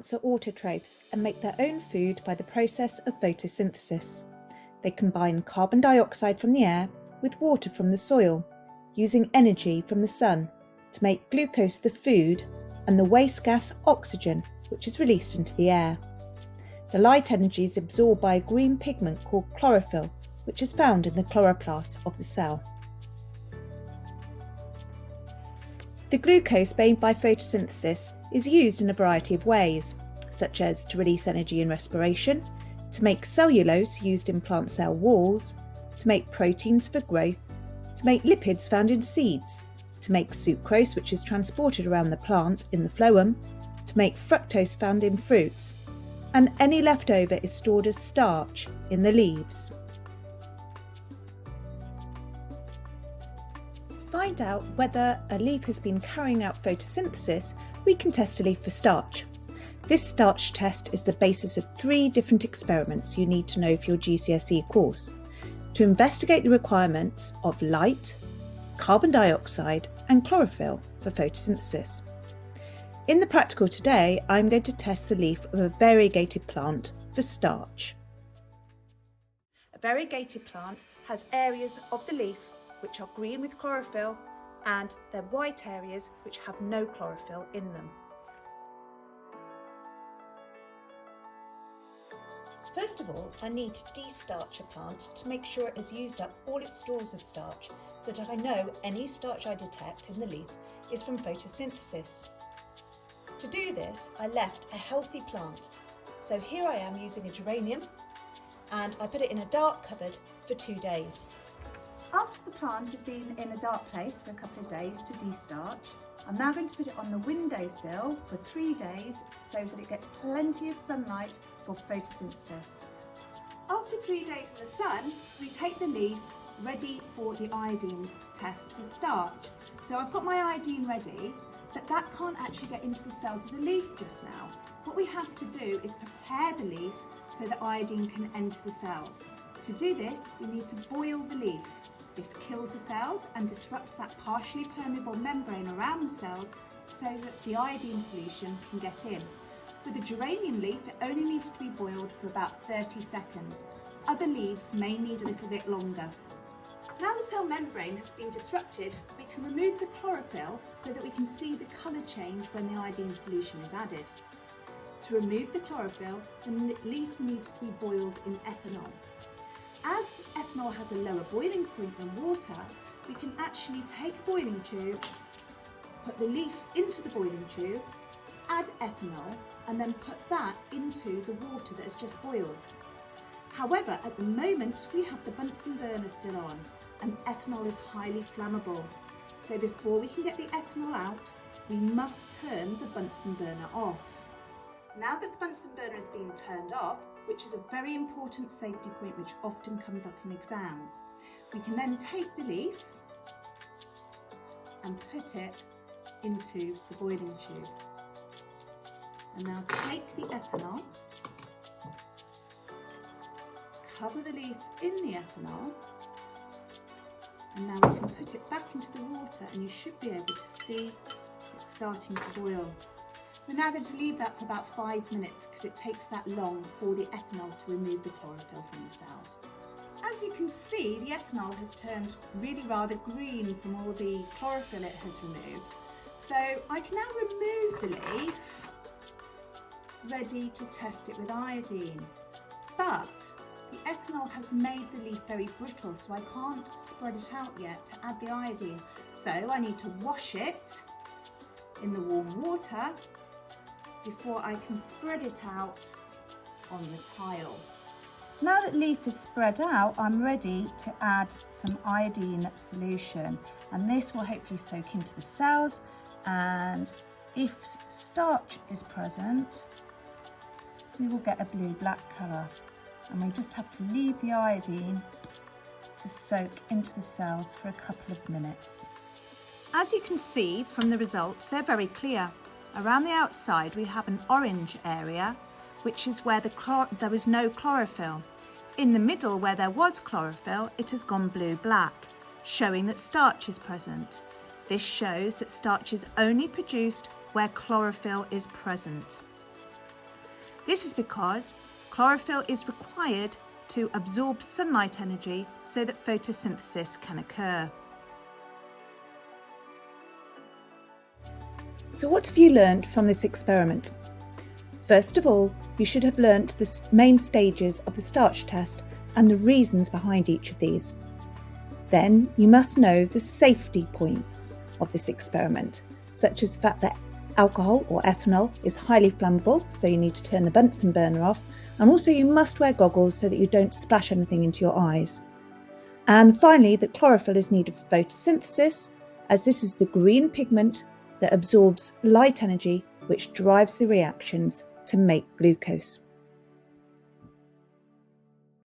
plants are autotrophs and make their own food by the process of photosynthesis. They combine carbon dioxide from the air with water from the soil, using energy from the sun to make glucose the food and the waste gas oxygen, which is released into the air. The light energy is absorbed by a green pigment called chlorophyll, which is found in the chloroplast of the cell. The glucose made by photosynthesis is used in a variety of ways, such as to release energy in respiration, to make cellulose used in plant cell walls, to make proteins for growth, to make lipids found in seeds, to make sucrose which is transported around the plant in the phloem, to make fructose found in fruits, and any leftover is stored as starch in the leaves. To find out whether a leaf has been carrying out photosynthesis, we can test a leaf for starch. This starch test is the basis of 3 different experiments you need to know for your GCSE course to investigate the requirements of light, carbon dioxide and chlorophyll for photosynthesis. In the practical today, I'm going to test the leaf of a variegated plant for starch. A variegated plant has areas of the leaf which are green with chlorophyll and they're white areas which have no chlorophyll in them. First of all, I need to de-starch a plant to make sure it has used up all its stores of starch so that I know any starch I detect in the leaf is from photosynthesis. To do this, I left a healthy plant. So here I am using a geranium and I put it in a dark cupboard for 2 days. After the plant has been in a dark place for a couple of days to de-starch, I'm now going to put it on the windowsill for 3 days so that it gets plenty of sunlight for photosynthesis. After 3 days in the sun, we take the leaf ready for the iodine test for starch. So I've got my iodine ready, but that can't actually get into the cells of the leaf just now. What we have to do is prepare the leaf so that iodine can enter the cells. To do this, we need to boil the leaf. This kills the cells and disrupts that partially permeable membrane around the cells so that the iodine solution can get in. With a geranium leaf, it only needs to be boiled for about 30 seconds. Other leaves may need a little bit longer. Now the cell membrane has been disrupted, we can remove the chlorophyll so that we can see the colour change when the iodine solution is added. To remove the chlorophyll, the leaf needs to be boiled in ethanol. As ethanol has a lower boiling point than water, we can actually take a boiling tube, put the leaf into the boiling tube, add ethanol, and then put that into the water that has just boiled. However, at the moment we have the Bunsen burner still on, and ethanol is highly flammable. So before we can get the ethanol out, we must turn the Bunsen burner off. Now that the Bunsen burner has been turned off, which is a very important safety point which often comes up in exams, we can then take the leaf and put it into the boiling tube. And now take the ethanol, cover the leaf in the ethanol, and now we can put it back into the water and you should be able to see it's starting to boil. We're now going to leave that for about 5 minutes because it takes that long for the ethanol to remove the chlorophyll from the cells. As you can see, the ethanol has turned really rather green from all the chlorophyll it has removed. So I can now remove the leaf, ready to test it with iodine. But the ethanol has made the leaf very brittle, so I can't spread it out yet to add the iodine. So I need to wash it in the warm water before I can spread it out on the tile. Now that leaf is spread out, I'm ready to add some iodine solution, and this will hopefully soak into the cells, and if starch is present, we will get a blue-black colour, and we just have to leave the iodine to soak into the cells for a couple of minutes. As you can see from the results, they're very clear. Around the outside we have an orange area, which is where there was no chlorophyll. In the middle, where there was chlorophyll, it has gone blue-black, showing that starch is present. This shows that starch is only produced where chlorophyll is present. This is because chlorophyll is required to absorb sunlight energy so that photosynthesis can occur. So what have you learned from this experiment? First of all, you should have learnt the main stages of the starch test and the reasons behind each of these. Then you must know the safety points of this experiment, such as the fact that alcohol or ethanol is highly flammable, so you need to turn the Bunsen burner off, and also you must wear goggles so that you don't splash anything into your eyes. And finally, that chlorophyll is needed for photosynthesis, as this is the green pigment that absorbs light energy which drives the reactions to make glucose.